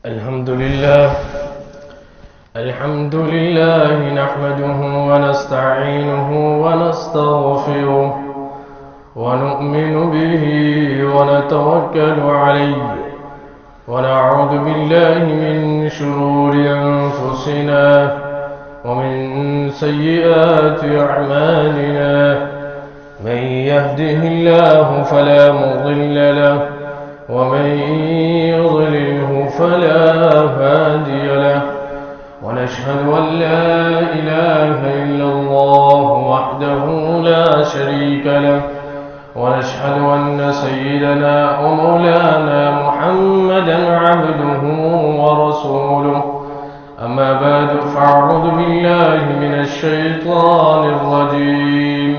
الحمد لله نحمده ونستعينه ونستغفره ونؤمن به ونتوكل عليه ونعوذ بالله من شرور أنفسنا ومن سيئات أعمالنا من يهده الله فلا مضل له ومن يضلله فلا هادي له ونشهد أن لا إله إلا الله وحده لا شريك له ونشهد أن سيدنا ومولانا محمدا عبده ورسوله أما بعد فأعوذ بالله من الشيطان الرجيم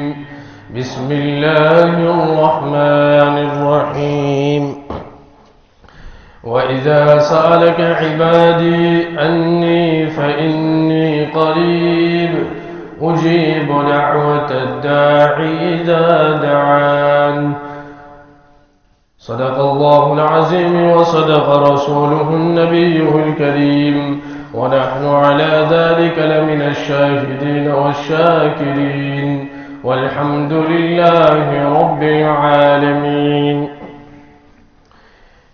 بسم الله الرحمن الرحيم وإذا سألك عبادي أني فإني قريب أجيب دعوة الداعي إذا دعان صدق الله العظيم وصدق رسوله النبي الكريم ونحن على ذلك لمن الشاهدين والشاكرين والحمد لله رب العالمين.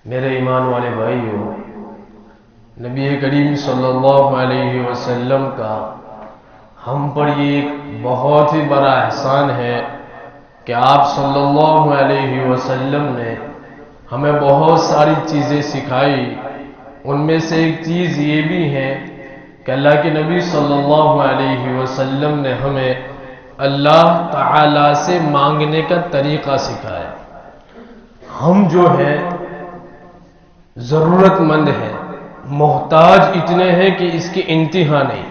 میرے ایمان والے بھائیوں، نبی کریم صلی اللہ علیہ وسلم کا ہم پر یہ ایک بہت ہی بڑا احسان ہے کہ آپ صلی اللہ علیہ وسلم نے ہمیں بہت ساری چیزیں سکھائی. ان میں سے ایک چیز یہ بھی ہے کہ اللہ کے نبی صلی اللہ علیہ وسلم نے ہمیں اللہ تعالی سے مانگنے کا طریقہ سکھایا. ہم جو ہیں ضرورت مند ہیں، محتاج اتنے ہیں کہ اس کی انتہا نہیں،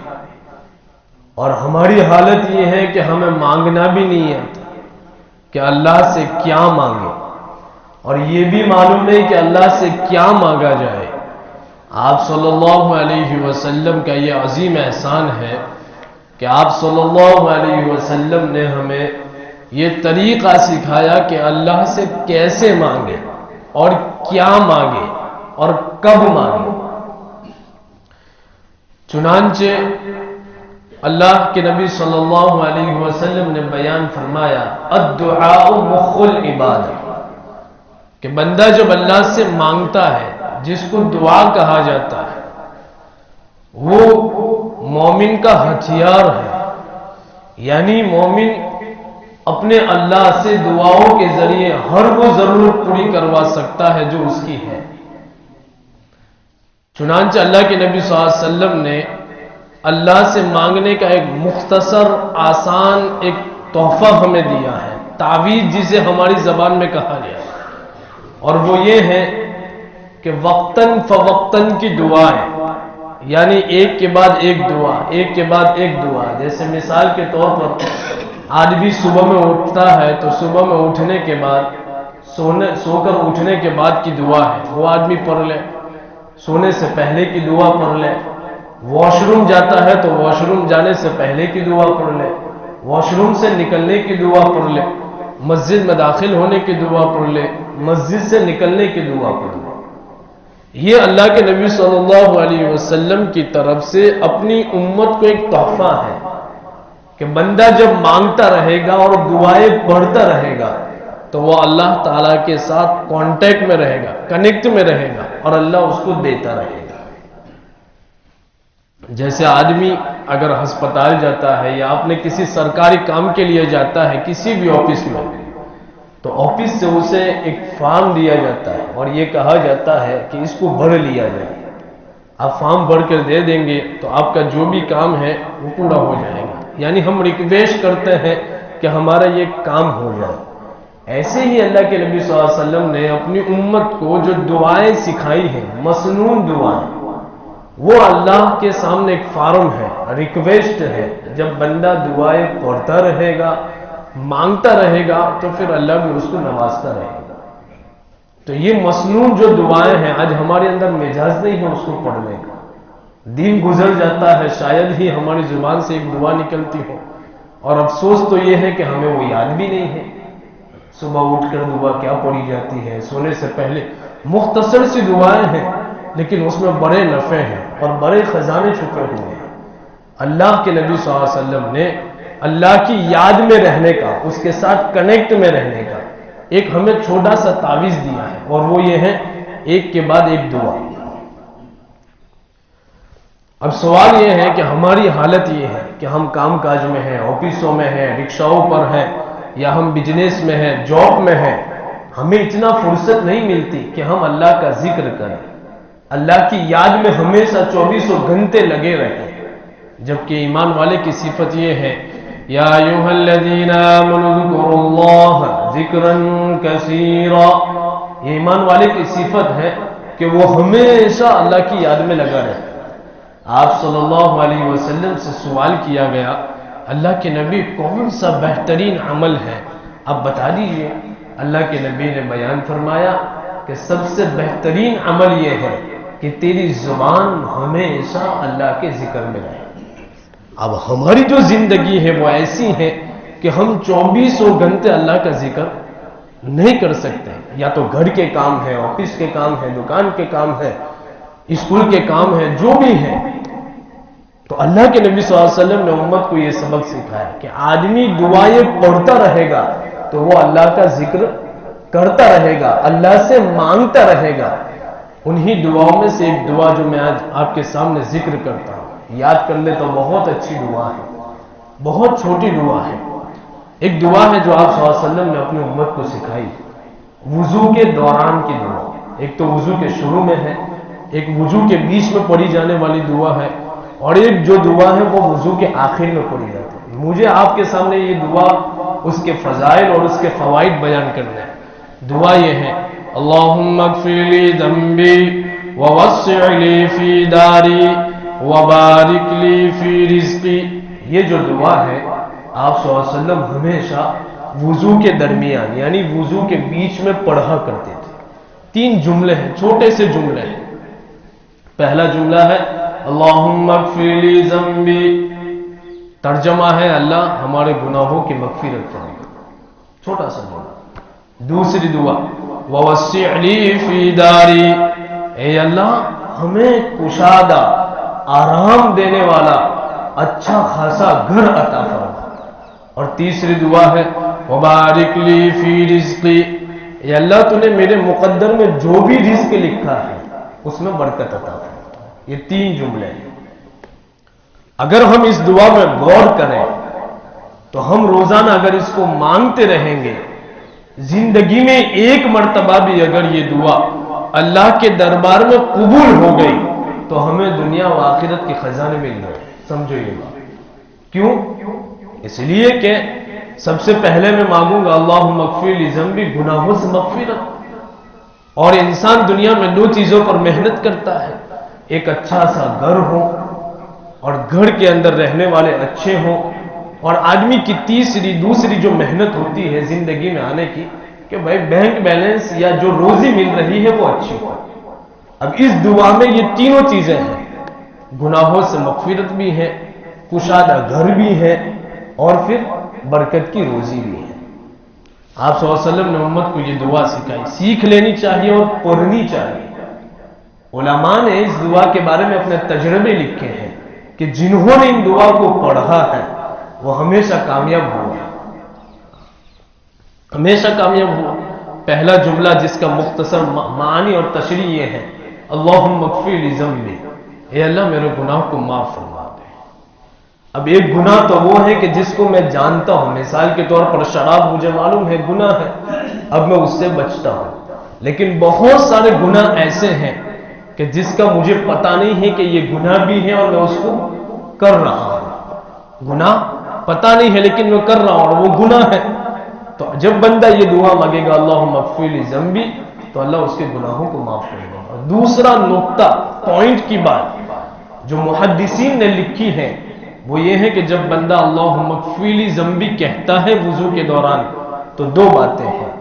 اور ہماری حالت یہ ہے کہ ہمیں مانگنا بھی نہیں آتا کہ اللہ سے کیا مانگے، اور یہ بھی معلوم نہیں کہ اللہ سے کیا مانگا جائے. آپ صلی اللہ علیہ وسلم کا یہ عظیم احسان ہے کہ آپ صلی اللہ علیہ وسلم نے ہمیں یہ طریقہ سکھایا کہ اللہ سے کیسے مانگے اور کیا مانگے اور کب مانگے. چنانچہ اللہ کے نبی صلی اللہ علیہ وسلم نے بیان فرمایا الدعاء مخ العبادہ، کہ بندہ جب اللہ سے مانگتا ہے، جس کو دعا کہا جاتا ہے، وہ مومن کا ہتھیار ہے. یعنی مومن اپنے اللہ سے دعاؤں کے ذریعے ہر وہ ضرورت پوری کروا سکتا ہے جو اس کی ہے. چنانچہ اللہ کے نبی صلی اللہ علیہ وسلم نے اللہ سے مانگنے کا ایک مختصر آسان ایک تحفہ ہمیں دیا ہے، تعویذ جسے ہماری زبان میں کہا گیا، اور وہ یہ ہے کہ وقتاً فوقتاً کی دعائیں، یعنی ایک کے بعد ایک دعا، ایک کے بعد ایک دعا. جیسے مثال کے طور پر آدمی صبح میں اٹھتا ہے تو صبح میں اٹھنے کے بعد سو کر اٹھنے کے بعد کی دعا ہے وہ آدمی پڑھ لے، سونے سے پہلے کی دعا پڑھ لے، واش روم جاتا ہے تو واش روم جانے سے پہلے کی دعا پڑھ لے، واش روم سے نکلنے کی دعا پڑھ لے، مسجد میں داخل ہونے کی دعا پڑھ لے، مسجد سے نکلنے کی دعا پڑھ لے. یہ اللہ کے نبی صلی اللہ علیہ وسلم کی طرف سے اپنی امت کو ایک تحفہ ہے کہ بندہ جب مانگتا رہے گا اور دعائیں پڑھتا رہے گا تو وہ اللہ تعالیٰ کے ساتھ کانٹیکٹ میں رہے گا، کنیکٹ میں رہے گا، اور اللہ اس کو دیتا رہے گا. جیسے آدمی اگر ہسپتال جاتا ہے یا اپنے کسی سرکاری کام کے لیے جاتا ہے کسی بھی آفس میں، تو آفس سے اسے ایک فارم دیا جاتا ہے اور یہ کہا جاتا ہے کہ اس کو بھر لیا جائے. آپ فارم بھر کر دے دیں گے تو آپ کا جو بھی کام ہے وہ پورا ہو جائے گا. یعنی ہم ریکویسٹ کرتے ہیں کہ ہمارا یہ کام ہو جائے. ایسے ہی اللہ کے نبی صلی اللہ علیہ وسلم نے اپنی امت کو جو دعائیں سکھائی ہیں، مسنون دعائیں، وہ اللہ کے سامنے ایک فارم ہے، ریکویسٹ ہے. جب بندہ دعائیں پڑھتا رہے گا، مانگتا رہے گا، تو پھر اللہ بھی اس کو نوازتا رہے گا. تو یہ مسنون جو دعائیں ہیں، آج ہمارے اندر مزاج نہیں ہے اس کو پڑھنے کا. دن گزر جاتا ہے، شاید ہی ہماری زبان سے ایک دعا نکلتی ہو، اور افسوس تو یہ ہے کہ ہمیں وہ یاد بھی نہیں ہے. صبح اٹھ کر دعا کیا پڑھی جاتی ہے، سونے سے پہلے مختصر سی دعائیں ہیں، لیکن اس میں بڑے نفع ہیں اور بڑے خزانے چھپے ہوئے ہیں۔ اللہ کے نبی صلی اللہ علیہ وسلم نے اللہ کی یاد میں رہنے کا، اس کے ساتھ کنیکٹ میں رہنے کا ایک ہمیں چھوٹا سا تعویذ دیا ہے، اور وہ یہ ہے ایک کے بعد ایک دعا۔ اب سوال یہ ہے کہ ہماری حالت یہ ہے کہ ہم کام کاج میں ہیں، آفسوں میں ہیں، رکشاؤں پر ہیں، یا ہم بزنس میں ہیں، جاب میں ہیں، ہمیں اتنا فرصت نہیں ملتی کہ ہم اللہ کا ذکر کریں، اللہ کی یاد میں ہمیشہ 24 گھنٹے لگے رہیں، جبکہ ایمان والے کی صفت یہ ہے یا ایھا الذین آمنوا اذکروا اللہ ذکرا کثیرا۔ یہ ایمان والے کی صفت ہے کہ وہ ہمیشہ اللہ کی یاد میں لگا رہے۔ آپ صلی اللہ علیہ وسلم سے سوال کیا گیا اللہ کے نبی کون سا بہترین عمل ہے، آپ بتا دیجئے۔ اللہ کے نبی نے بیان فرمایا کہ سب سے بہترین عمل یہ ہے کہ تیری زبان ہمیشہ اللہ کے ذکر میں رہے۔ اب ہماری جو زندگی ہے وہ ایسی ہے کہ ہم 24 گھنٹے اللہ کا ذکر نہیں کر سکتے، یا تو گھر کے کام ہے، آفس کے کام ہے، دکان کے کام ہے، اسکول کے کام ہے، جو بھی ہے۔ تو اللہ کے نبی صلی اللہ علیہ وسلم نے امت کو یہ سبق سکھایا کہ آدمی دعائیں پڑھتا رہے گا تو وہ اللہ کا ذکر کرتا رہے گا، اللہ سے مانگتا رہے گا۔ انہی دعاؤں میں سے ایک دعا جو میں آج آپ کے سامنے ذکر کرتا ہوں، یاد کر لے تو بہت اچھی دعا ہے، بہت چھوٹی دعا ہے۔ ایک دعا ہے جو آپ صلی اللہ علیہ وسلم نے اپنی امت کو سکھائی، وضو کے دوران کی دعا۔ ایک تو وضو کے شروع میں ہے، ایک وضو کے بیچ میں پڑھی جانے والی دعا ہے، اور ایک جو دعا ہے وہ وضو کے آخر میں پڑھی جاتی ہے۔ مجھے آپ کے سامنے یہ دعا، اس کے فضائل اور اس کے فوائد بیان کرنا ہے۔ دعا یہ ہے اللہم اغفر لی ذنبی ووسع لی فی داری وبارک لی فی رزقی۔ یہ جو دعا ہے آپ صلی اللہ علیہ وسلم ہمیشہ وضو کے درمیان یعنی وضو کے بیچ میں پڑھا کرتے تھے۔ 3 جملے ہیں، چھوٹے سے جملے ہیں۔ پہلا جملہ ہے اللہم اغفر لی ذنبی، ترجمہ ہے اللہ ہمارے گناہوں کی مغفرت فرما، چھوٹا سا جملہ۔ دوسری دعا ووسع لی فی داری، اے اللہ ہمیں کشادہ، آرام دینے والا اچھا خاصا گھر عطا فرما۔ اور تیسری دعا ہے وبارک لی فی رزقی، اے اللہ تو نے میرے مقدر میں جو بھی رزق لکھا ہے اس میں برکت عطا فرما۔ یہ 3 جملے ہیں۔ اگر ہم اس دعا میں غور کریں تو ہم روزانہ اگر اس کو مانگتے رہیں گے، زندگی میں ایک مرتبہ بھی اگر یہ دعا اللہ کے دربار میں قبول ہو گئی تو ہمیں دنیا و آخرت کے خزانے مل گئے۔ سمجھو یہ بات کیوں؟ اس لیے کہ سب سے پہلے میں مانگوں گا اللہم اغفر لی ذنبی، گناہوں سے مغفرت۔ اور انسان دنیا میں 2 چیزوں پر محنت کرتا ہے، ایک اچھا سا گھر ہو اور گھر کے اندر رہنے والے اچھے ہوں، اور آدمی کی دوسری جو محنت ہوتی ہے زندگی میں آنے کی کہ بھائی بینک بیلنس یا جو روزی مل رہی ہے وہ اچھی ہو۔ اب اس دعا میں یہ تینوں چیزیں ہیں، گناہوں سے مغفرت بھی ہے، کشادہ گھر بھی ہے، اور پھر برکت کی روزی بھی ہے۔ آپ صلی اللہ علیہ وسلم نے امت کو یہ دعا سکھائی، سیکھ لینی چاہیے اور پڑھنی چاہیے۔ علماء نے اس دعا کے بارے میں اپنے تجربے لکھے ہیں کہ جنہوں نے ان دعا کو پڑھا ہے وہ ہمیشہ کامیاب ہوا، ہمیشہ کامیاب ہوا۔ پہلا جملہ جس کا مختصر معنی اور تشریح یہ ہے اللہم اغفر لی ذنبی، اے اللہ میرے گناہ کو معاف فرما دے۔ اب ایک گناہ تو وہ ہے کہ جس کو میں جانتا ہوں، مثال کے طور پر شراب مجھے معلوم ہے گناہ ہے، اب میں اس سے بچتا ہوں، لیکن بہت سارے گناہ ایسے ہیں کہ جس کا مجھے پتا نہیں ہے کہ یہ گناہ بھی ہے اور میں اس کو کر رہا ہوں۔ گناہ پتا نہیں ہے لیکن میں کر رہا ہوں اور وہ گناہ ہے۔ تو جب بندہ یہ دعا مانگے گا اللہم اغفر لی ذنبی تو اللہ اس کے گناہوں کو معاف کرے گا۔ اور دوسرا نقطہ، پوائنٹ کی بات جو محدثین نے لکھی ہے وہ یہ ہے کہ جب بندہ اللہم اغفر لی ذنبی کہتا ہے وضو کے دوران تو 2 باتیں ہیں۔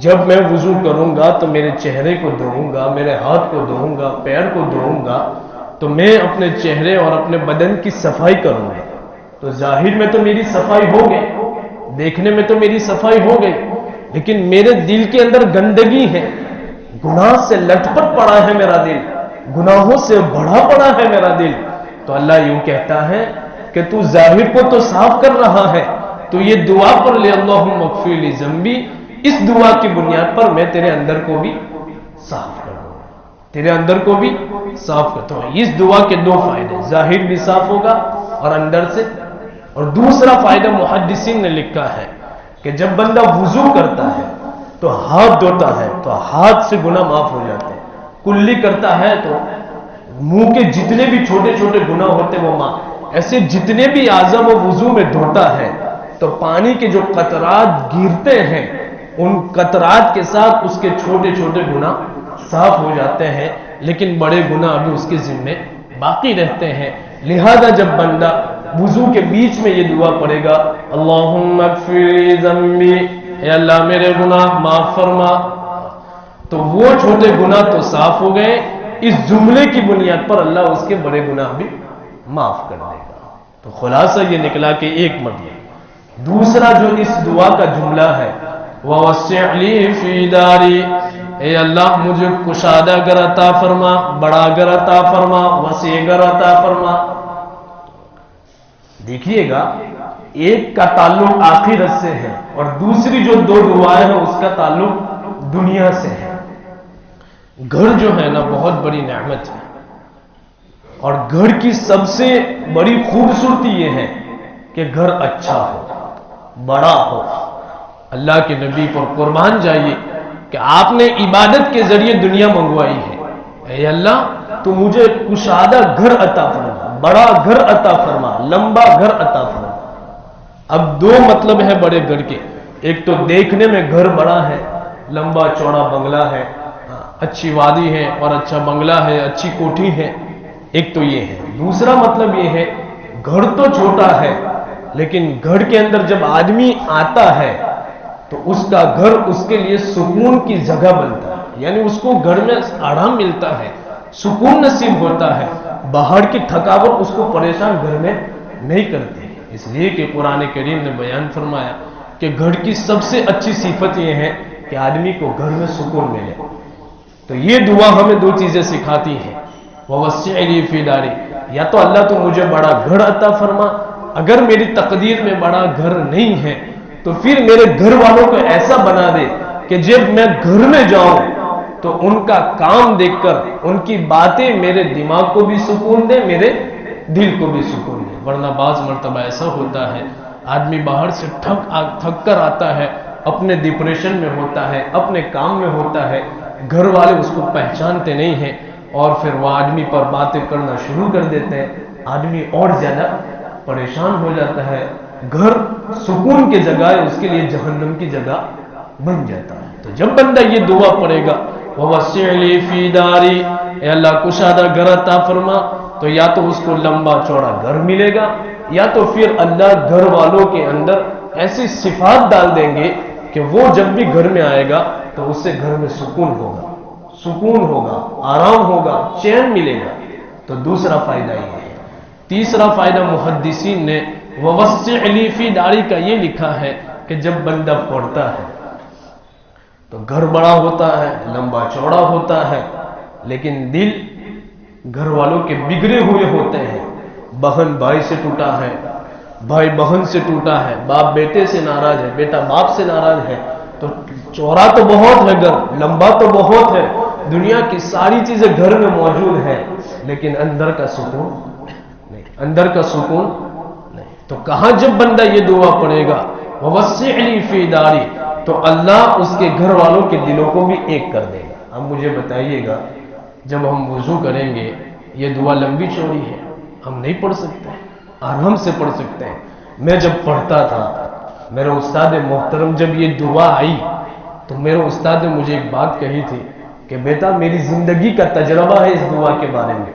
جب میں وضو کروں گا تو میرے چہرے کو دھوؤں گا، میرے ہاتھ کو دھوؤں گا، پیر کو دھوؤں گا، تو میں اپنے چہرے اور اپنے بدن کی صفائی کروں گا، تو ظاہر میں تو میری صفائی ہو گئی، دیکھنے میں تو میری صفائی ہو گئی، لیکن میرے دل کے اندر گندگی ہے، گناہ سے لٹ پٹ پڑا ہے میرا دل، گناہوں سے بڑا پڑا ہے میرا دل. تو اللہ یوں کہتا ہے کہ تو ظاہر کو تو صاف کر رہا ہے, تو یہ دعا پڑھ لے اللہم اغفر لی ذنبی, اس دعا کی بنیاد پر میں تیرے اندر کو بھی صاف کر دوں گا, تیرے اندر کو بھی صاف کرتا ہوں. اس دعا کے دو فائدے, ظاہر بھی صاف ہوگا اور اندر سے. اور دوسرا فائدہ محدثین نے لکھا ہے کہ جب بندہ وضو کرتا ہے تو ہاتھ دھوتا ہے تو ہاتھ سے گناہ معاف ہو جاتے ہیں. کلی کرتا ہے تو منہ کے جتنے بھی چھوٹے چھوٹے گناہ ہوتے ہیں وہ معاف. ایسے جتنے بھی اعضاء وہ وضو میں دھوتا ہے تو پانی کے جو قطرات گرتے ہیں ان قطرات کے ساتھ اس کے چھوٹے چھوٹے گناہ صاف ہو جاتے ہیں, لیکن بڑے گناہ ابھی اس کے ذمے باقی رہتے ہیں. لہذا جب بندہ وضو کے بیچ میں یہ دعا پڑھے گا اللہم اغفر لی ذنبی, اے اللہ میرے گناہ معاف فرما, تو وہ چھوٹے گناہ تو صاف ہو گئے. اس جملے کی بنیاد پر اللہ اس کے بڑے گناہ بھی معاف کر دے گا. تو خلاصہ یہ نکلا کہ ایک مطلب. دوسرا جو اس دعا کا جملہ ہے وَوَسِّعْ لِي فِي دَارِي, اے اللہ مجھے کشادہ گر عطا فرما, بڑا گر عطا فرما, وسیع گر عطا فرما. دیکھیے گا ایک کا تعلق آخرت سے ہے اور دوسری جو دو دعائیں ہیں اس کا تعلق دنیا سے ہے. گھر جو ہے نا بہت بڑی نعمت ہے, اور گھر کی سب سے بڑی خوبصورتی یہ ہے کہ گھر اچھا ہو, بڑا ہو. اللہ کے نبی پر قربان جائیے کہ آپ نے عبادت کے ذریعے دنیا منگوائی ہے. اے اللہ تو مجھے کشادہ گھر عطا فرما, بڑا گھر عطا فرما, لمبا گھر عطا فرما. اب دو مطلب ہے بڑے گھر کے, ایک تو دیکھنے میں گھر بڑا ہے, لمبا چوڑا بنگلہ ہے, اچھی وادی ہے اور اچھا بنگلہ ہے, اچھی کوٹھی ہے, ایک تو یہ ہے. دوسرا مطلب یہ ہے گھر تو چھوٹا ہے لیکن گھر کے اندر جب آدمی آتا ہے تو اس کا گھر اس کے لیے سکون کی جگہ بنتا ہے, یعنی اس کو گھر میں آرام ملتا ہے, سکون نصیب ہوتا ہے. باہر کی تھکاوٹ اس کو پریشان گھر میں نہیں کرتی. اس لیے کہ قرآن کریم نے بیان فرمایا کہ گھر کی سب سے اچھی صفت یہ ہے کہ آدمی کو گھر میں سکون ملے. تو یہ دعا ہمیں دو چیزیں سکھاتی ہیں وَوَسِّعْ لِي فِي دَارِي, یا تو اللہ تو مجھے بڑا گھر عطا فرما, اگر میری تقدیر میں بڑا گھر نہیں ہے تو پھر میرے گھر والوں کو ایسا بنا دے کہ جب میں گھر میں جاؤں تو ان کا کام دیکھ کر ان کی باتیں میرے دماغ کو بھی سکون دے, میرے دل کو بھی سکون دے. ورنہ بعض مرتبہ ایسا ہوتا ہے آدمی باہر سے تھک کر آتا ہے, اپنے ڈپریشن میں ہوتا ہے, اپنے کام میں ہوتا ہے, گھر والے اس کو پہچانتے نہیں ہیں اور پھر وہ آدمی پر باتیں کرنا شروع کر دیتے ہیں, آدمی اور زیادہ پریشان ہو جاتا ہے. گھر سکون کی جگہ ہے, اس کے لیے جہنم کی جگہ بن جاتا ہے. تو جب بندہ یہ دعا پڑھے گا وَوَسِّعْ لِي فِي دَارِي, اے اللہ کشادہ گھر عطا فرما, تو یا تو اس کو لمبا چوڑا گھر ملے گا یا تو پھر اللہ گھر والوں کے اندر ایسی صفات ڈال دیں گے کہ وہ جب بھی گھر میں آئے گا تو اس سے گھر میں سکون ہوگا, سکون ہوگا, آرام ہوگا, چین ملے گا. تو دوسرا فائدہ یہ ہے. تیسرا فائدہ محدثین نے وَوَسِّعْ لِي فِي دَارِي کا یہ لکھا ہے کہ جب بندہ پڑھتا ہے تو گھر بڑا ہوتا ہے, لمبا چوڑا ہوتا ہے, لیکن دل گھر والوں کے بگڑے ہوئے ہوتے ہیں. بہن بھائی سے ٹوٹا ہے, بھائی بہن سے ٹوٹا ہے, باپ بیٹے سے ناراض ہے, بیٹا باپ سے ناراض ہے. تو چوڑا تو بہت ہے گھر, لمبا تو بہت ہے, دنیا کی ساری چیزیں گھر میں موجود ہیں, لیکن اندر کا سکون نہیں, اندر کا سکون نہیں. تو کہاں جب بندہ یہ دعا پڑھے گا وَوَسِّعْ لِي فِي دَارِي, تو اللہ اس کے گھر والوں کے دلوں کو بھی ایک کر دے گا. اب مجھے بتائیے گا جب ہم وضو کریں گے, یہ دعا لمبی چوڑی ہے, ہم نہیں پڑھ سکتے, آرام سے پڑھ سکتے ہیں. میں جب پڑھتا تھا, میرا استاد محترم جب یہ دعا آئی تو میرے استاد نے مجھے ایک بات کہی تھی کہ بیٹا میری زندگی کا تجربہ ہے اس دعا کے بارے میں.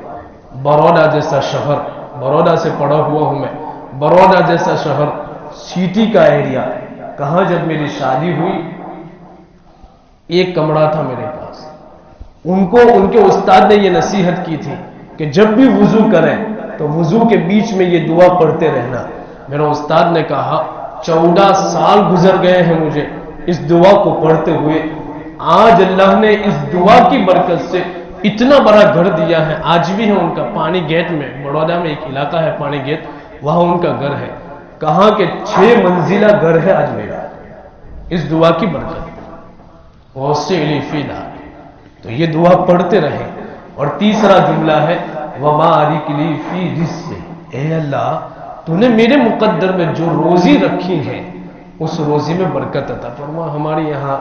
بروڈا جیسا شہر, بروڈا سے پڑھا ہوا ہوں میں, بروڈا جیسا شہر, سٹی کا ایریا, کہاں جب میری شادی ہوئی ایک کمرہ تھا میرے پاس. ان کو ان کے استاد نے یہ نصیحت کی تھی کہ جب بھی وضو کریں تو وضو کے بیچ میں یہ دعا پڑھتے رہنا. میرا استاد نے کہا 14 سال گزر گئے ہیں مجھے اس دعا کو پڑھتے ہوئے. آج اللہ نے اس دعا کی برکت سے اتنا بڑا گھر دیا ہے، آج بھی ہے ان کا پانی گیٹ میں، بڑودا میں ایک علاقہ ہے پانی گیٹ، وہاں ان کا گھر ہے، کہاں کہ 6 منزلہ گھر ہے آج میرا، اس دعا کی برکت وَوَسِّعْ فِي دَارِ، تو یہ دعا پڑھتے رہے۔ اور تیسرا جملہ ہے وَبَارِكْ لِي فِي رِزْقِي، اے اللہ تو نے میرے مقدر میں جو روزی رکھی ہے اس روزی میں برکت عطا فرما۔ ہمارے یہاں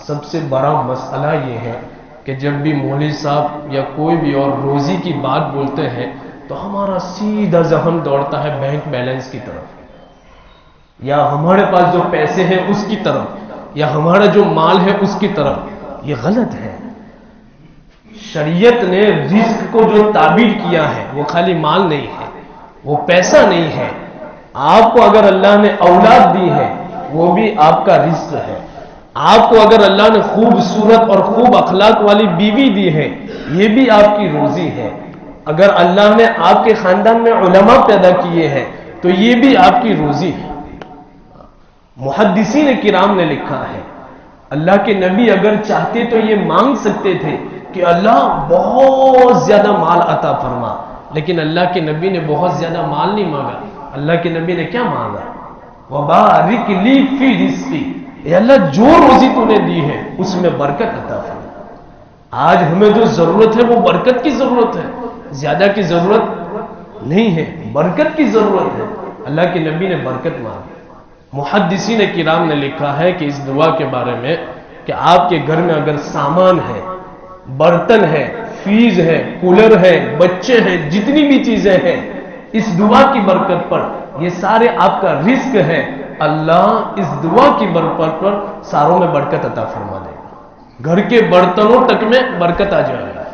سب سے بڑا مسئلہ یہ ہے کہ جب بھی مولوی صاحب یا کوئی بھی اور روزی کی بات بولتے ہیں تو ہمارا سیدھا ذہن دوڑتا ہے بینک بیلنس کی طرف، یا ہمارے پاس جو پیسے ہیں اس کی طرف، یا ہمارا جو مال ہے اس کی طرف۔ یہ غلط ہے۔ شریعت نے رزق کو جو تعبیر کیا ہے وہ خالی مال نہیں ہے، وہ پیسہ نہیں ہے۔ آپ کو اگر اللہ نے اولاد دی ہے وہ بھی آپ کا رزق ہے، آپ کو اگر اللہ نے خوبصورت اور خوب اخلاق والی بیوی دی ہے یہ بھی آپ کی روزی ہے، اگر اللہ نے آپ کے خاندان میں علماء پیدا کیے ہیں تو یہ بھی آپ کی روزی ہے۔ محدثین کرام نے لکھا ہے اللہ کے نبی اگر چاہتے تو یہ مانگ سکتے تھے کہ اللہ بہت زیادہ مال عطا فرما، لیکن اللہ کے نبی نے بہت زیادہ مال نہیں مانگا، اللہ کے نبی نے کیا مانگا؟ وَبَارِكْ لِي فِي رِزْقِي، اے اللہ جو روزی تو نے دی ہے اس میں برکت عطا فرما۔ آج ہمیں جو ضرورت ہے وہ برکت کی ضرورت ہے، زیادہ کی ضرورت نہیں ہے، برکت کی ضرورت ہے۔ اللہ کے نبی نے برکت مانگی۔ محدثین کرام نے لکھا ہے کہ اس دعا کے بارے میں کہ آپ کے گھر میں اگر سامان ہے، برتن ہے، فریج ہے، کولر ہے، بچے ہیں، جتنی بھی چیزیں ہیں، اس دعا کی برکت پر یہ سارے آپ کا رزق ہے، اللہ اس دعا کی برکت پر ساروں میں برکت عطا فرما دے گا، گھر کے برتنوں تک میں برکت آ جائے گا۔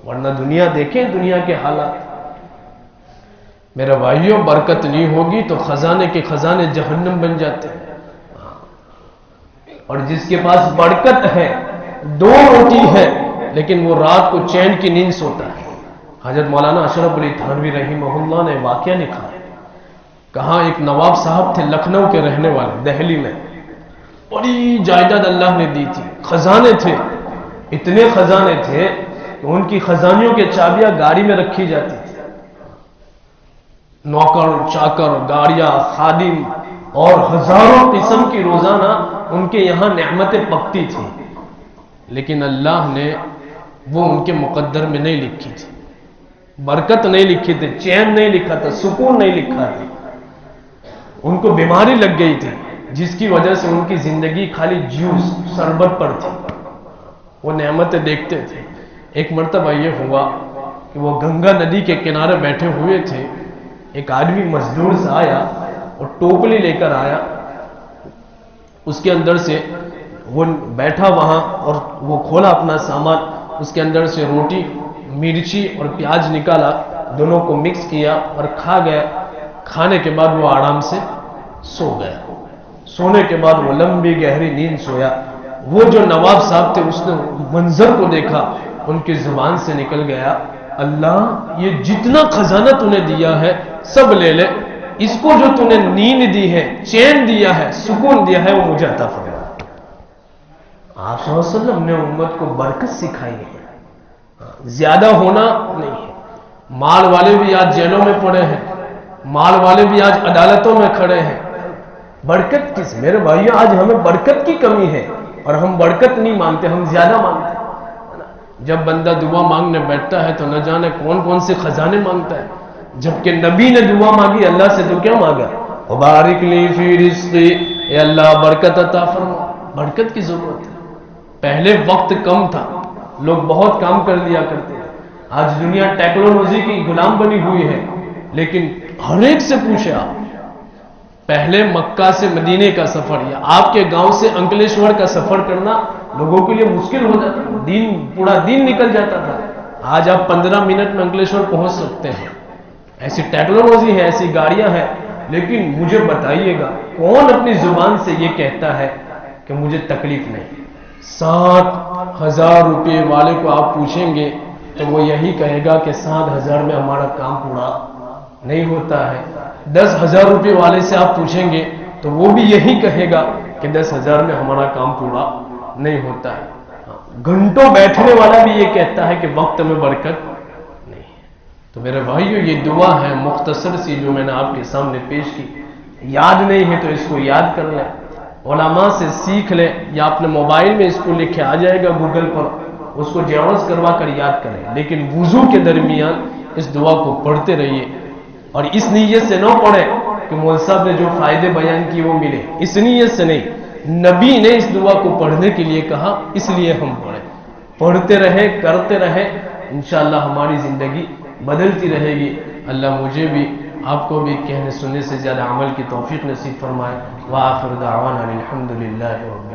ورنہ دنیا دیکھیں، دنیا کے حالات میرے بھائیوں، برکت نہیں ہوگی تو خزانے کے خزانے جہنم بن جاتے ہیں۔ اور جس کے پاس برکت ہے، 2 روٹی ہے، لیکن وہ رات کو چین کی نیند سوتا ہے۔ حضرت مولانا اشرف علی تھانوی رحمہ اللہ نے واقعہ لکھا ہے، کہاں ایک نواب صاحب تھے لکھنؤ کے رہنے والے، دہلی میں، بڑی جائیداد اللہ نے دی تھی، خزانے تھے، اتنے خزانے تھے کہ ان کی خزانیوں کے چابیاں گاڑی میں رکھی جاتی تھی، نوکر چاکر، گاڑیاں، خادم اور ہزاروں قسم کی روزانہ ان کے یہاں نعمتیں پکتی تھیں، لیکن اللہ نے وہ ان کے مقدر میں نہیں لکھی تھی، برکت نہیں لکھی تھی، چین نہیں لکھا تھا، سکون نہیں لکھا تھا، ان کو بیماری لگ گئی تھی جس کی وجہ سے ان کی زندگی خالی جوس شربت پر تھی، وہ نعمتیں دیکھتے تھے۔ ایک مرتبہ یہ ہوا کہ وہ گنگا ندی کے کنارے بیٹھے ہوئے تھے، ایک آدمی مزدور سے آیا اور ٹوکری لے کر آیا، اس کے اندر سے وہ بیٹھا وہاں اور وہ کھولا اپنا سامان، اس کے اندر سے روٹی، مرچی اور پیاز نکالا، دونوں کو مکس کیا اور کھا گیا۔ کھانے کے بعد وہ آرام سے سو گیا، سونے کے بعد وہ لمبی گہری نیند سویا۔ وہ جو نواب صاحب تھے اس نے منظر کو دیکھا، ان کی زبان سے نکل گیا، اللہ یہ جتنا خزانہ تو نے دیا ہے سب لے لے، اس کو جو تو نے نیند دی ہے، چین دیا ہے، سکون دیا ہے، وہ مجھے عطا فرما۔ آپ صلی اللہ علیہ وسلم نے امت کو برکت سکھائی ہے، زیادہ ہونا نہیں ہے۔ مال والے بھی آج جیلوں میں پڑے ہیں، مال والے بھی آج عدالتوں میں کھڑے ہیں، برکت کس؟ میرے بھائیوں آج ہمیں برکت کی کمی ہے اور ہم برکت نہیں مانگتے، ہم زیادہ مانگتے ہیں۔ جب بندہ دعا مانگنے بیٹھتا ہے تو نہ جانے کون کون سے خزانے مانگتا ہے، جبکہ نبی نے دعا مانگی اللہ سے تو کیا مانگا؟ وَبَارِكْ لِي فِي رِزْقِي، اے اللہ برکت عطا فرما۔ برکت کی ضرورت ہے۔ پہلے وقت کم تھا، لوگ بہت کام کر لیا کرتے ہیں، آج دنیا ٹیکنالوجی کی غلام بنی ہوئی ہے، لیکن ہر ایک سے پوچھے آپ، پہلے مکہ سے مدینے کا سفر یا آپ کے گاؤں سے انکلیشور کا سفر کرنا لوگوں کے لیے مشکل ہو جاتا تھا، پورا دن نکل جاتا تھا۔ آج آپ 15 منٹ میں انکلیشور پہنچ سکتے ہیں، ایسی ٹیکنالوجی ہے، ایسی گاڑیاں ہیں، لیکن مجھے بتائیے گا کون اپنی زبان سے یہ کہتا ہے کہ مجھے تکلیف نہیں؟ 60,000 روپے والے کو آپ پوچھیں گے تو وہ یہی کہے گا کہ 7,000 میں ہمارا کام پورا نہیں ہوتا ہے۔ 10,000 روپے والے سے آپ پوچھیں گے تو وہ بھی یہی کہے گا کہ 10,000 میں ہمارا کام پورا نہیں ہوتا ہے۔ گھنٹوں بیٹھنے والا بھی یہ کہتا ہے کہ وقت میں برکت نہیں ہے۔ تو میرے بھائیو یہ دعا ہے مختصر سی جو میں نے آپ کے سامنے پیش کی، یاد نہیں ہے تو اس کو یاد کر لیں، علماء سے سیکھ لیں، یا اپنے موبائل میں اس کو لکھے آ جائے گا گوگل پر، اس کو جاوز کروا کر یاد کریں، لیکن وضو کے درمیان اس دعا کو پڑھتے رہیے، اور اس نیت سے نہ پڑھیں کہ مولوی صاحب نے جو فائدے بیان کیے وہ ملے، اس نیت سے نہیں، نبی نے اس دعا کو پڑھنے کے لیے کہا، اس لیے ہم پڑھیں، پڑھتے رہے، کرتے رہے، انشاءاللہ ہماری زندگی بدلتی رہے گی۔ اللہ مجھے بھی آپ کو بھی کہنے سننے سے زیادہ عمل کی توفیق نصیب فرمائے۔ وآخر دعوانا الحمدللہ رب